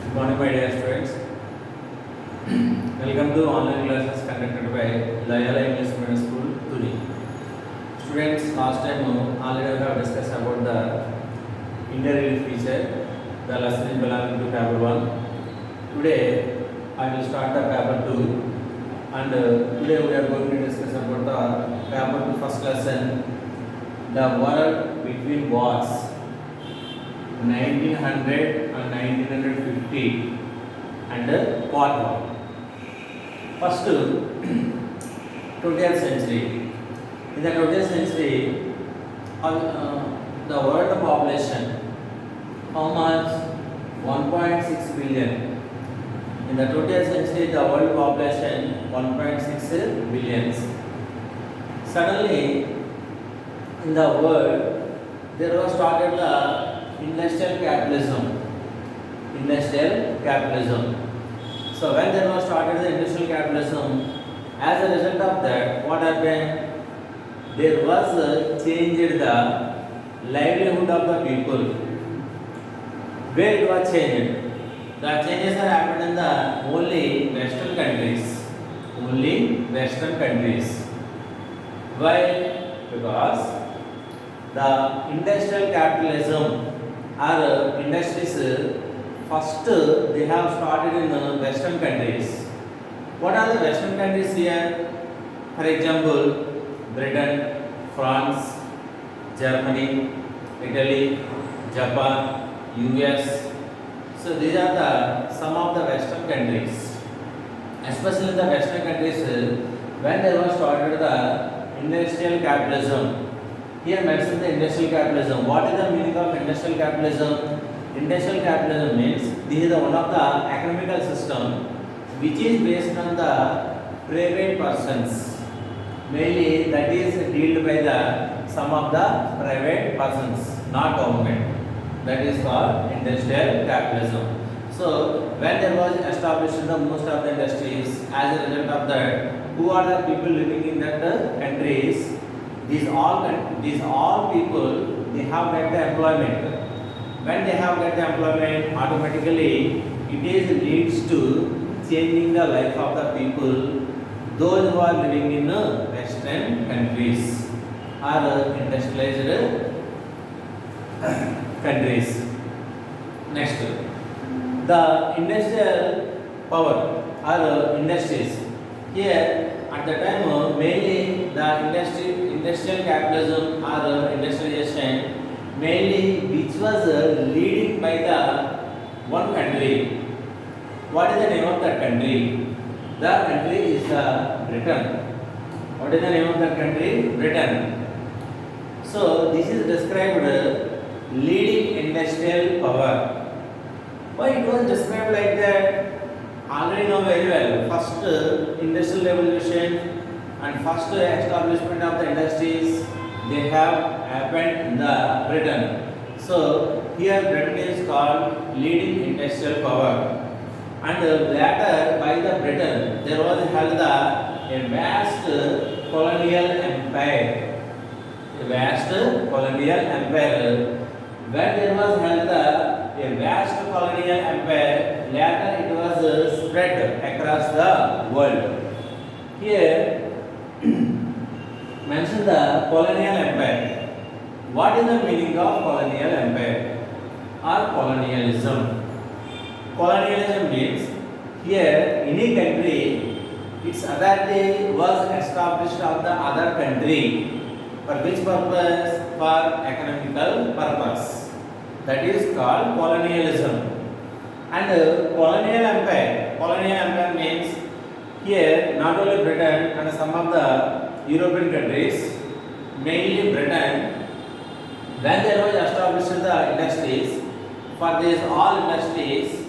Good morning, my dear students. Welcome to online classes conducted by Loyola English Medium School, Tuni. Students, last time already we have discussed about the interrelated feature. The lesson is belonging to paper 1. Today, I will start the paper 2. And today we are going to discuss about the paper 2 first lesson, the world between wars. 1900 and 1950 and part 1. First, 20th century. In the 20th century, the world population, how much? 1.6 billion. In the 20th century, the world population 1.6 billions. Suddenly, in the world, there was started the industrial capitalism. So when there was started the industrial capitalism, as a result of that, what happened? There was changed the livelihood of the people. Where it was changed? The changes are happened in the only Western countries. Why? Because the industrial capitalism or industries first they have started in Western countries. What are the Western countries here? For example, Britain, France, Germany, Italy, Japan, US. So these are the some of the Western countries. Especially in the Western countries, when they were started the industrial capitalism. Here mentioned the industrial capitalism. What is the meaning of industrial capitalism? Industrial capitalism means this is one of the economical system which is based on the private persons. Mainly that is dealt by the some of the private persons, not government. That is called industrial capitalism. So when there was established the most of the industries, as a result of that, who are the people living in that countries? These all people, they have got the employment. When they have got the employment, automatically it is leads to changing the life of the people, those who are living in Western countries or industrialized countries. Next, the industrial power or industries. Here at the time, mainly the industrial capitalism or industrialization, mainly which was leading by the one country. What is the name of that country? The country is Britain. What is the name of that country? Britain. So this is described leading industrial power. Why it was described like that? Already know very well. First industrial revolution and first establishment of the industries, they have happened in the Britain. So here Britain is called leading industrial power. And later by the Britain there was held a vast colonial empire. When there was held a vast colonial empire, later it was spread across the world. Here mention the colonial empire. What is the meaning of colonial empire or colonialism? Colonialism means here any country, its authority was established on the other country. For which purpose? For economical purpose. That is called colonialism. And colonial empire means here not only Britain and some of the European countries, mainly Britain, when there was established the industries, for these all industries,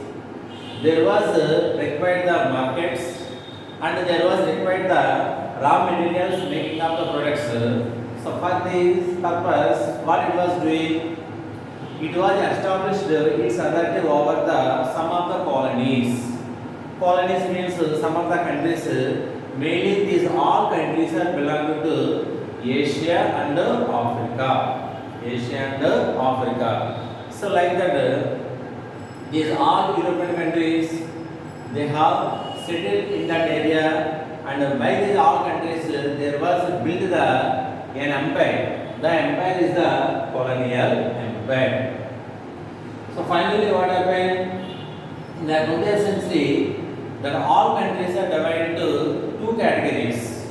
there was required the markets and there was required the raw materials making of the products. So for this purpose, what it was doing? It was established its authority over the some of the colonies. Colonies means some of the countries. Mainly these all countries are belonging to Asia and Africa. So like that, These all European countries, they have settled in that area, and by these all countries there was built an empire. The empire is the colonial empire. So finally what happened? In the 20th century, that all countries are divided into two categories.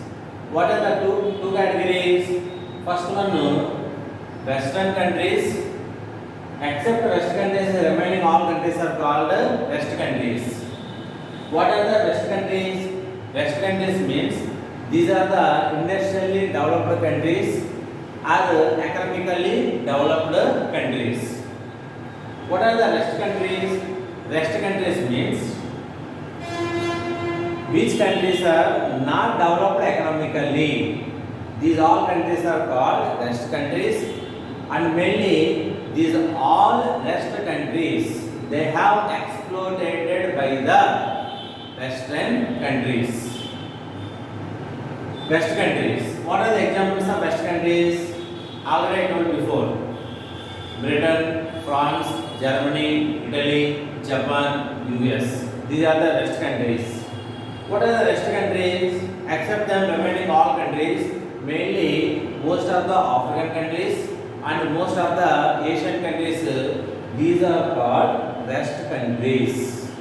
What are the two categories? First one, Western countries. Except West countries, the remaining all countries are called West countries. What are the West countries? West countries means these are the industrially developed countries or economically developed countries. What are the West countries? West countries means which countries are not developed economically. These all countries are called West countries, and mainly these all West countries, they have exploited by the Western countries. West countries. What are the examples of West countries? Already I told before. Britain, France, Germany, Italy, Japan, US. These are the West countries. What are the West countries? Except them remaining all countries, mainly most of the African countries and most of the Asian countries, these are called West countries.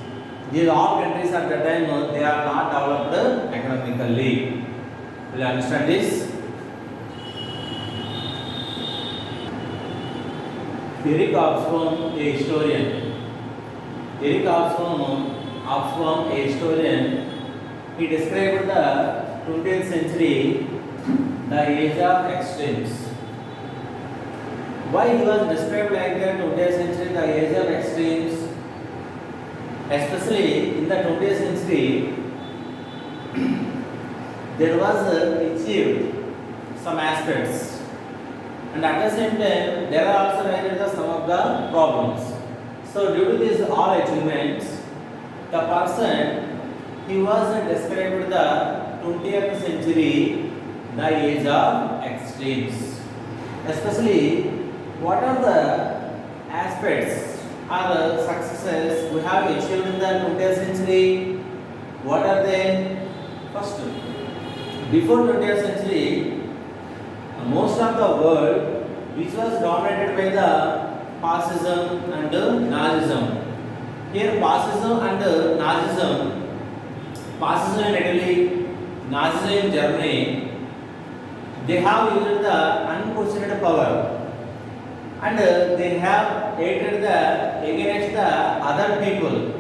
These all countries at the time, they are not developed economically. Will you understand this? Eric Hobsbawm, a historian. Eric Hobsbawm, a historian, he described the 20th century, the age of extremes. Why he was described like that 20th century, the age of extremes? Especially in the 20th century, there was achieved some aspects, and at the same time there are also raised some of the problems. So due to these all achievements, the person, he was described the 20th century, the age of extremes. Especially what are the aspects or the successes we have achieved in the 20th century? What are they? First, before 20th century, most of the world which was dominated by the fascism and Nazism. Here fascism and Nazism, fascism in Italy, Nazism in Germany, they have used the unquestioned power, and they have hated against the other people.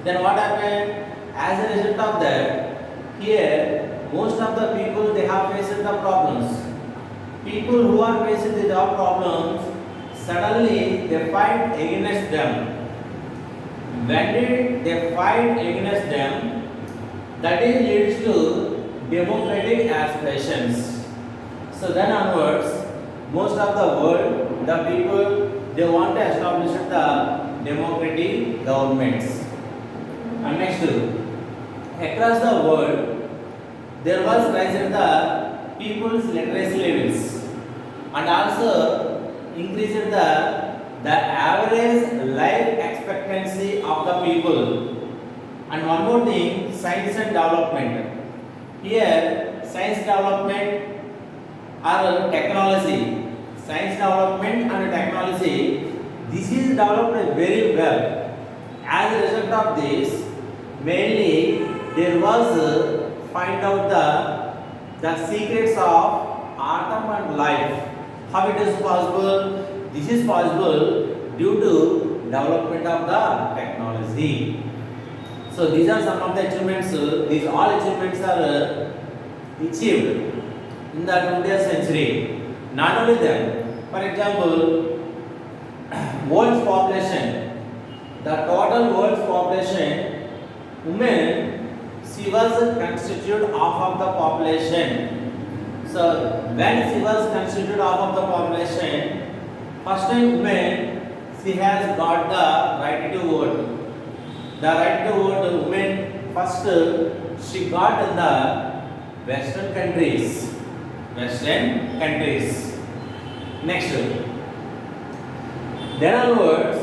Then what happened? As a result of that, here most of the people, they have faced the problems. People who are facing the job problems, suddenly they fight against them. When did they fight against them? That is leads to democratic aspirations. So then onwards, most of the world, the people, they want to establish the democratic governments. And next, across the world, there was rise in the people's literacy levels, and also increased the average life expectancy of the people. And one more thing, science and development. Here, science development or technology, science development and technology, this is developed very well. As a result of this, mainly there was find out the secrets of atom and life. How it is possible? This is possible due to development of the technology. So these are some of the achievements. These all achievements are achieved in the 20th century. Not only that, for example, world's population, the total world's population, women, she was constitute half of the population. So when she was constitute half of the population, first time women, she has got the right to vote. The right to vote, women first she got in the Western countries. Western countries. Next, then onwards,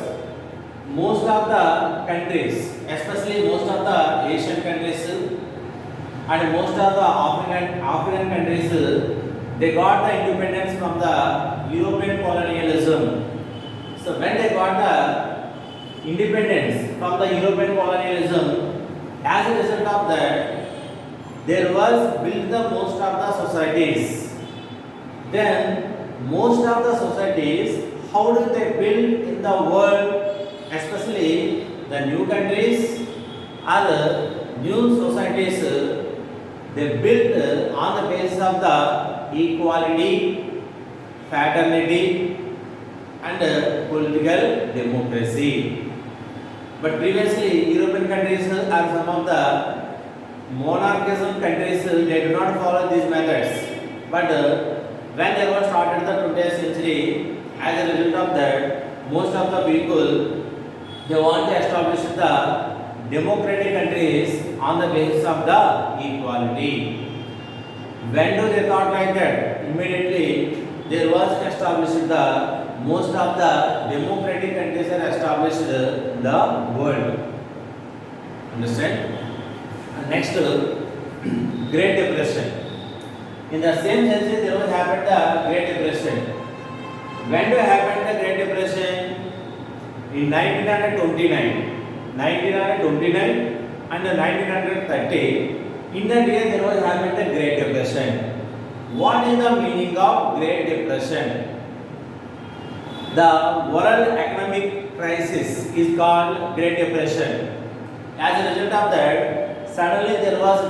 most of the countries, especially most of the Asian countries and most of the African countries, they got the independence from the European colonialism. So when they got the independence from the European colonialism, as a result of that, there was built the most of the societies. Then most of the societies, how do they build in the world, especially the new countries or new societies, they built on the basis of the equality, fraternity and political democracy. But previously European countries are some of the monarchism countries, they do not follow these methods. But when they were started the 20th century, as a result of that, most of the people, they want to establish the democratic countries on the basis of the equality. When do they thought like that? Immediately there was established the most of the democratic countries are established in the world. Understand? And next, Great Depression. In the same century, there was happened the Great Depression. When do happen the Great Depression? In 1929 and 1930. In that year, there was happened the Great Depression. What is the meaning of Great Depression? The world economic crisis is called Great Depression. As a result of that, suddenly there was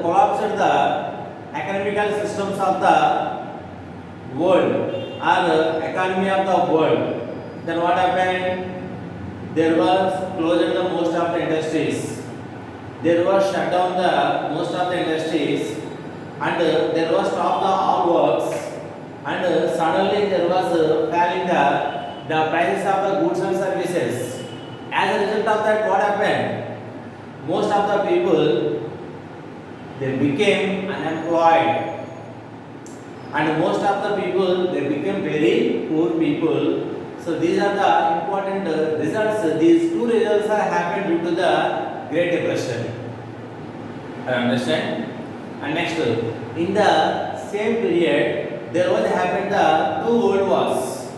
collapse of the economical systems of the world or the economy of the world. Then what happened? There was closure the most of the industries. There was shut down the most of the industries, and there was stop the all works, and suddenly there was falling the prices of the goods and services. As a result of that, what happened? Most of the people, they became unemployed, and most of the people, they became very poor people. So these are the important results. These two results are happened due to the Great Depression. I understand. And next, in the same period, there was happened the two world wars.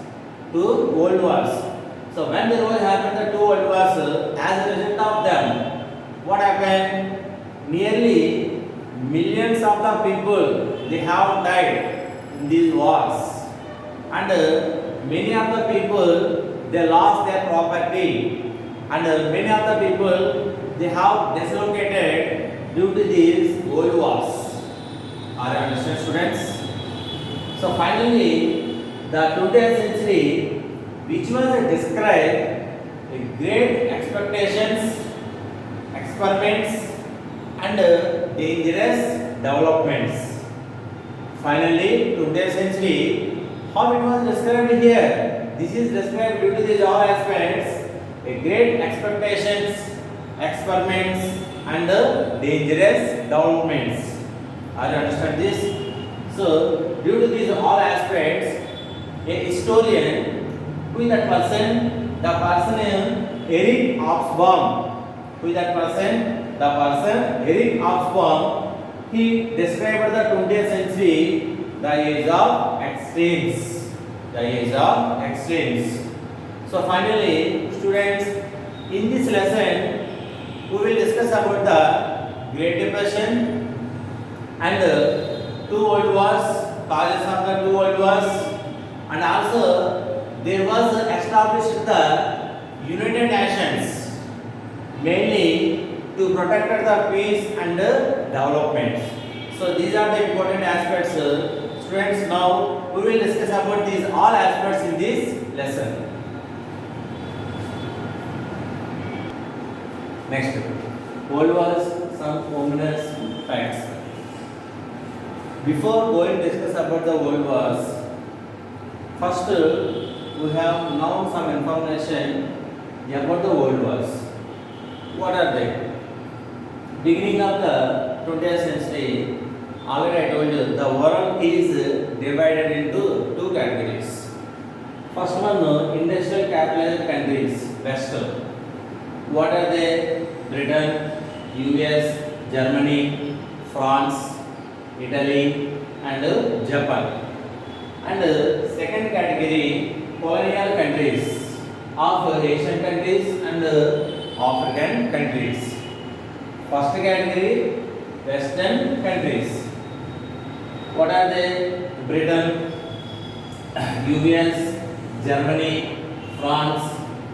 So when there was happened the two world wars, as a result of them, what happened? Nearly millions of the people, they have died in these wars, and many of the people, they lost their property, and many of the people, they have dislocated due to these world wars. Are you understand, students? So finally, the 20th century, which was described a great expectations, experiments and dangerous developments. Finally, 20th century, how it was described here? This is described due to these all aspects, a great expectations, experiments and dangerous developments. Are you understand this? So, due to these all aspects, a historian, who is that person? The person is Eric Hobsbawm. Who is that person? The person Eric Hobsbawm. He described the 20th century, the age of extremes. The age of extremes. So finally, students, in this lesson, we will discuss about the Great Depression and two world wars, causes of the two world wars, and also there was established the United Nations mainly to protect the peace and development. So these are the important aspects. Students, now we will discuss about these all aspects in this lesson. Next, world wars, some ominous facts. Before going to discuss about the world wars, first we have now some information about the world wars. What are they? Beginning of the 20th century, already I told you, the world is divided into two categories. First one, industrial capitalized countries, West. What are they? Britain, US, Germany, France, Italy, and Japan. And second category, colonial countries of Asian countries and African countries. First category, Western countries. What are they? Britain, US, Germany, France,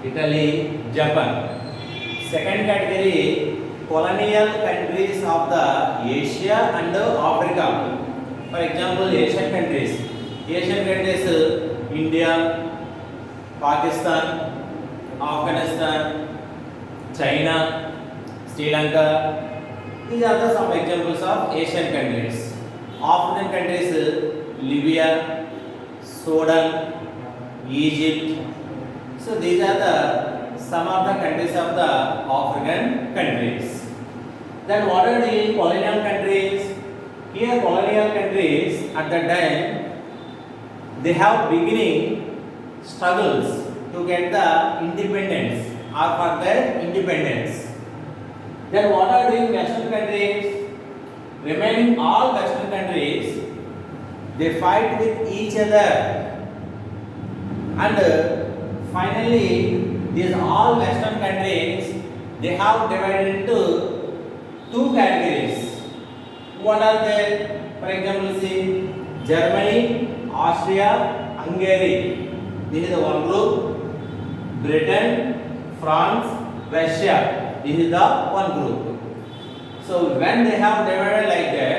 Italy, Japan. Second category, colonial countries of the Asia and Africa. For example, Asian countries. Asian countries, India, Pakistan, Afghanistan, China, Sri Lanka. These are the some examples of Asian countries. African countries, Libya, Sudan, Egypt. So these are the some of the countries of the African countries. Then what are the colonial countries? Here colonial countries at the time they have beginning struggles to get the independence or for their independence. Then what are doing Western countries? Remaining all Western countries, they fight with each other, and finally these all Western countries they have divided into two categories. What are they? For example, see Germany, Austria, Hungary. This is the one group. Britain, France, Russia. This is the one group. So when they have divided like that,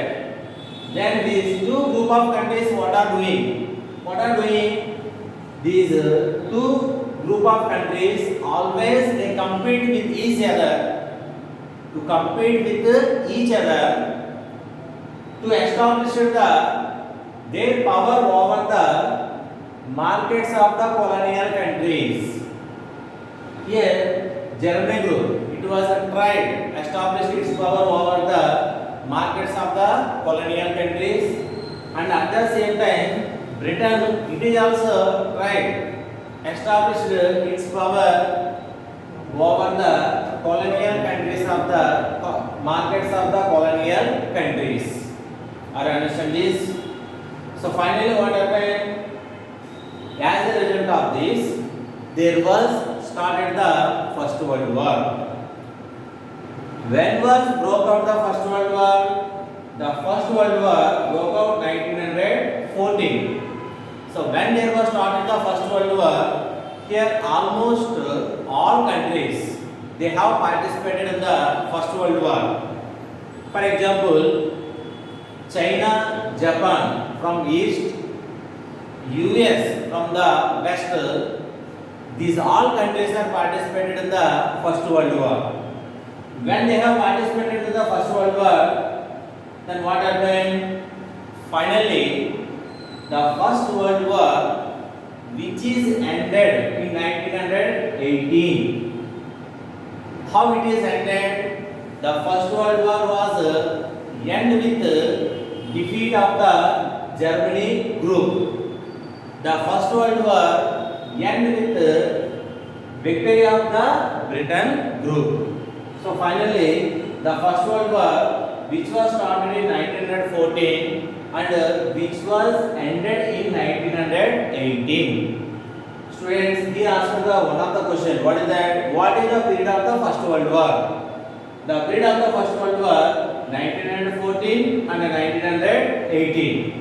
then these two group of countries what are doing? What are doing? These two group of countries always they compete with each other. To compete with each other to establish their power over the markets of the colonial countries. Here, Germany group, it was tried established its power over the markets of the colonial countries, and at the same time, Britain, it is also tried established its power over the colonial countries of the markets of the colonial countries. Are you understand this? So finally, what happened? As a result of this, there was started the First World War. When was broke out the First World War? The First World War broke out 1914. So when there was started the First World War, here almost all countries they have participated in the First World War. For example, China, Japan from east, US from the west. These all countries have participated in the First World War. When they have participated in the First World War, then what happened? Finally, the First World War, which is ended in 1918. How it is ended? The First World War was end with defeat of the Germany group. The First World War end with victory of the Britain group. So finally, the First World War, which was started in 1914 and which was ended in 1918. Students, he asked one of the question. What is that? What is the period of the First World War? The period of the First World War, 1914 and 1918.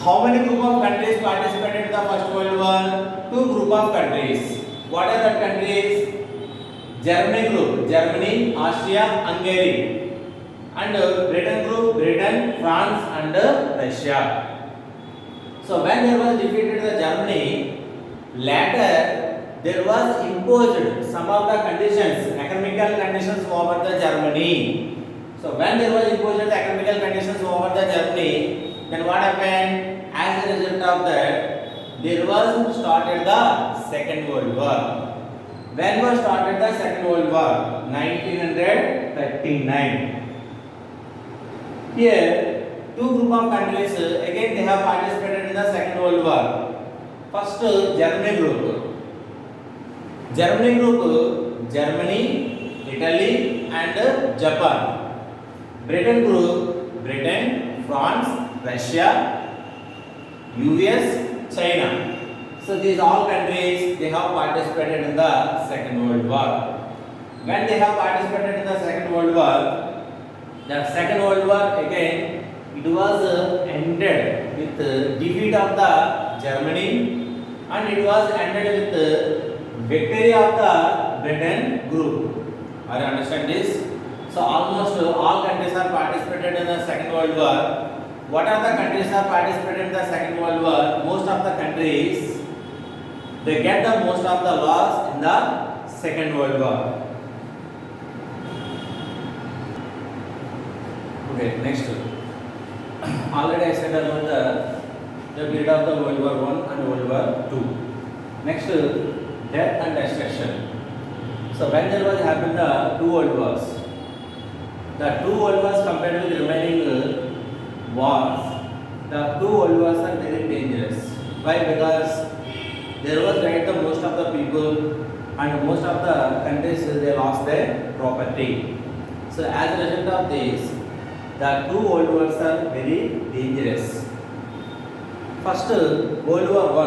How many group of countries participated in the First World War? Two group of countries. What are the countries? Germany group, Germany, Austria, Hungary, and Britain group, Britain, France, and Russia. So when there was defeated the Germany, later there was imposed some of the conditions, economical conditions over the Germany. So when there was imposed the economical conditions over the Germany, then what happened? As a result of that, there was started the Second World War. When was started the Second World War? 1939. Here, two group of countries again they have participated in the Second World War. First, Germany group. Germany group, Germany, Italy and Japan. Britain group, Britain, France, Russia, US, China. So these all countries, they have participated in the Second World War. When they have participated in the Second World War, the Second World War again, it was ended with defeat of the Germany, and it was ended with victory of the Britain group. Are you understand this? So almost all countries are participated in the Second World War. What are the countries are participated in the Second World War? Most of the countries, they get the most of the loss in the Second World War. Okay, next. Already I said about the period of the World War I and World War II. Next, death and destruction. So when there was happened the two world wars, the two world wars compared with the remaining wars, the two world wars are very dangerous. Why? Because there was died the most of the people and most of the countries they lost their property. So as a result of this, the two world wars are very dangerous. First, World War I.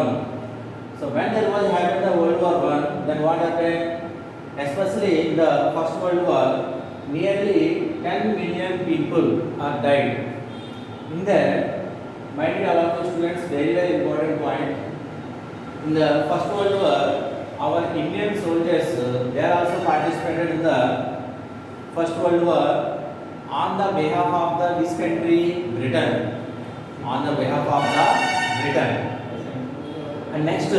So when there was happened the World War I, then what happened? Especially in the First World War, nearly 10 million people are died. In that, my dear all of the students, very important point. In the First World War, our Indian soldiers they are also participated in the First World War on the behalf of the this country, Britain. On the behalf of the Britain. And next,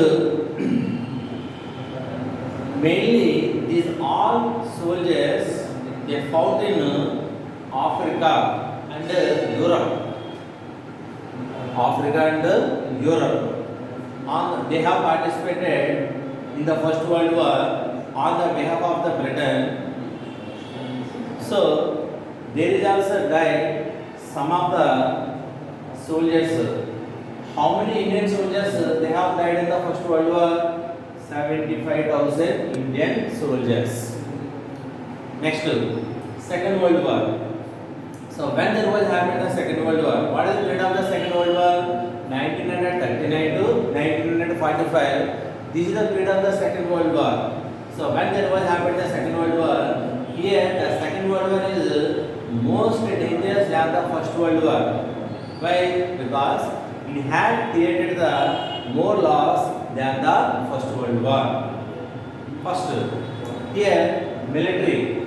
mainly these all soldiers they fought in Africa and Europe. Africa and Europe. They have participated in the First World War on the behalf of the Britain. So there is also died some of the soldiers. How many Indian soldiers they have died in the First World War? 75,000 Indian soldiers. Next, Second World War. So when there was happened the Second World War, what is the period of the Second World War? 1939 to 1945. This is the period of the Second World War. So when there was happened the Second World War, here the Second World War is most dangerous than the First World War. Why? Because it had created the more loss than the First World War. First, here military,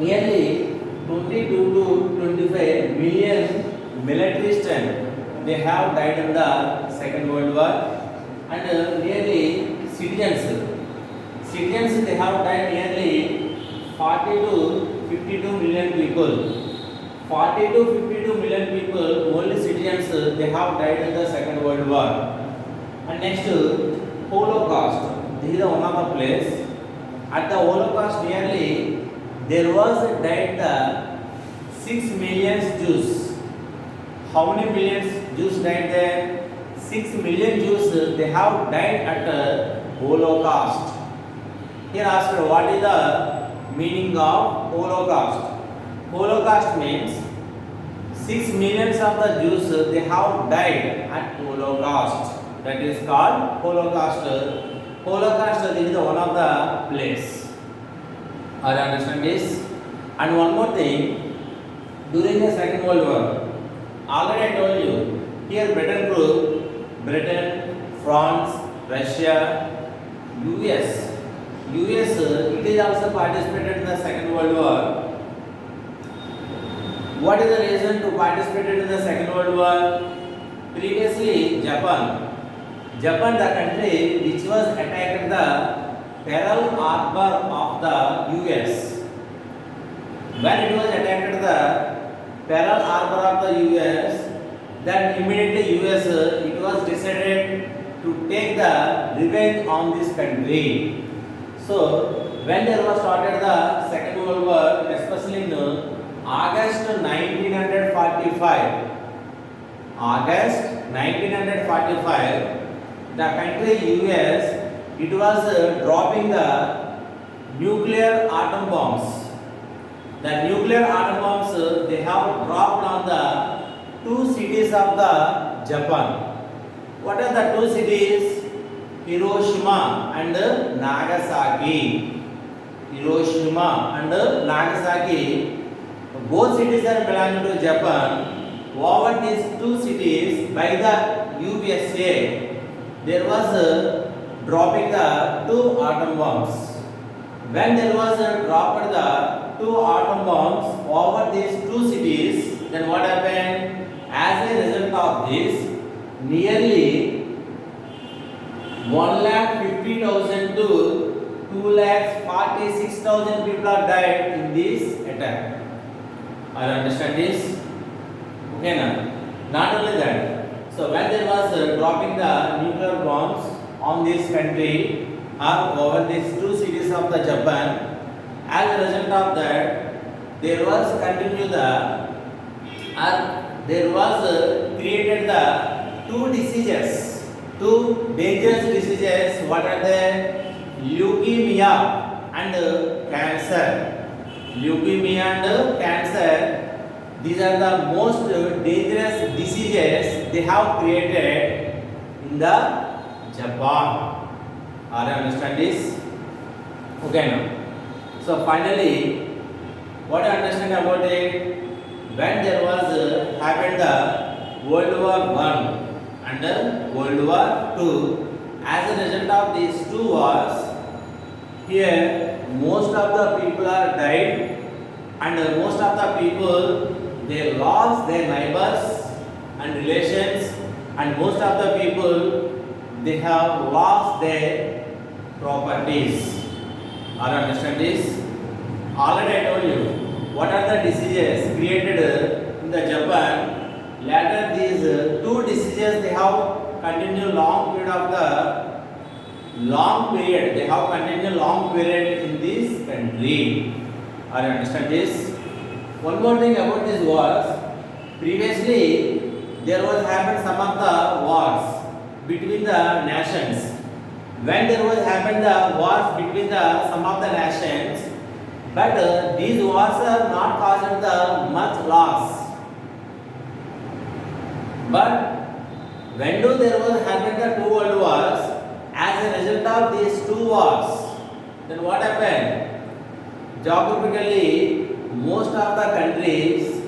nearly 22 to 25 million military strength they have died in the Second World War, and nearly citizens they have died nearly 40 to 52 million people. 40 to 52 million people, only citizens, they have died in the Second World War. And next, Holocaust. This is one of the place. At the Holocaust, nearly there was died the 6 million Jews. How many millions Jews died there? 6 million Jews, they have died at the Holocaust. Here asked, what is the meaning of Holocaust? Holocaust means 6 millions of the Jews they have died at Holocaust. That is called Holocaust. Holocaust is the one of the place. Are you understand this? And one more thing, during the Second World War, already I told you, here Britain group, Britain, France, Russia, US. It is also participated in the Second World War. What is the reason to participate in the Second World War? Previously, Japan, the country which was attacked the Pearl Harbor of the US. When it was attacked the Pearl Harbor of the US, then immediately US it was decided to take the revenge on this country. So when there was started the Second World War, especially in August 1945, the country US, it was dropping the nuclear atom bombs. The nuclear atom bombs they have dropped on the two cities of the Japan. What are the two cities? Hiroshima and Nagasaki. Hiroshima and Nagasaki. Both cities are belonging to Japan. Over these two cities by the USA, there was dropping the two atom bombs. When there was dropped the two atom bombs over these two cities, then what happened? As a result of this, nearly 1,50,000 to 2,46,000 people are died in this attack. Are you understand this? Okay, now, not only that. So when there was dropping the nuclear bombs on this country or over these two cities of the Japan, as a result of that, there was created the two diseases, two dangerous diseases. What are they? Leukemia and cancer. Leukemia and cancer. These are the most dangerous diseases they have created in the Japan. Are you understand this? Okay, now. So finally, what I understand about it? When there was happened the World War I and World War II, as a result of these two wars, here most of the people are died, and most of the people they lost their neighbors and relations, and most of the people they have lost their properties. Are you understand this? Already I told you what are the diseases created in the Japan. Later these two diseases they have continued long period of the long period. They have continued long period in this country. Are you understand this? One more thing about this wars. Previously there was happened some of the wars between the nations. When there was happened the wars between the some of the nations, but these wars are not caused the much loss. But when do there was happened the two world wars, as a result of these two wars, then what happened? Geographically, most of the countries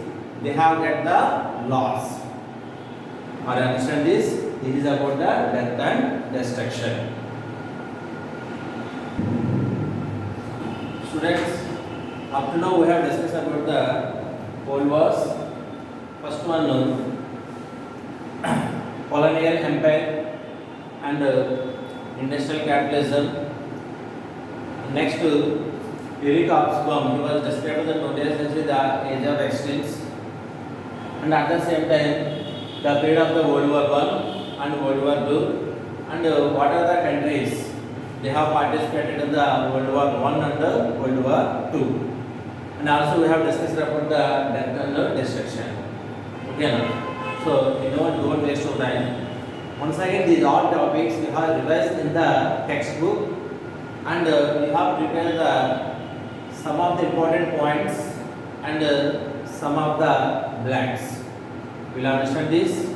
they have get the loss. Are you understand this? This is about the death and destruction. Students, up to now we have discussed about the world wars. First one, colonial empire and industrial capitalism. Next, Eric Hobsbawm, he was described the 20th century, the age of extremes, and at the same time, the period of the World War I and World War II, and what are the countries they have participated in the World War I and World War II, and also we have discussed about the death and destruction. Okay, now. So, don't waste your time. Once again, these all topics we have revised in the textbook, and we have prepared some of the important points and some of the blanks. Will you understand this?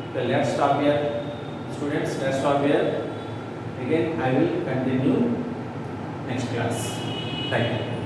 Okay, let's stop here. Students, let's stop here. Again, I will continue next class. Thank you.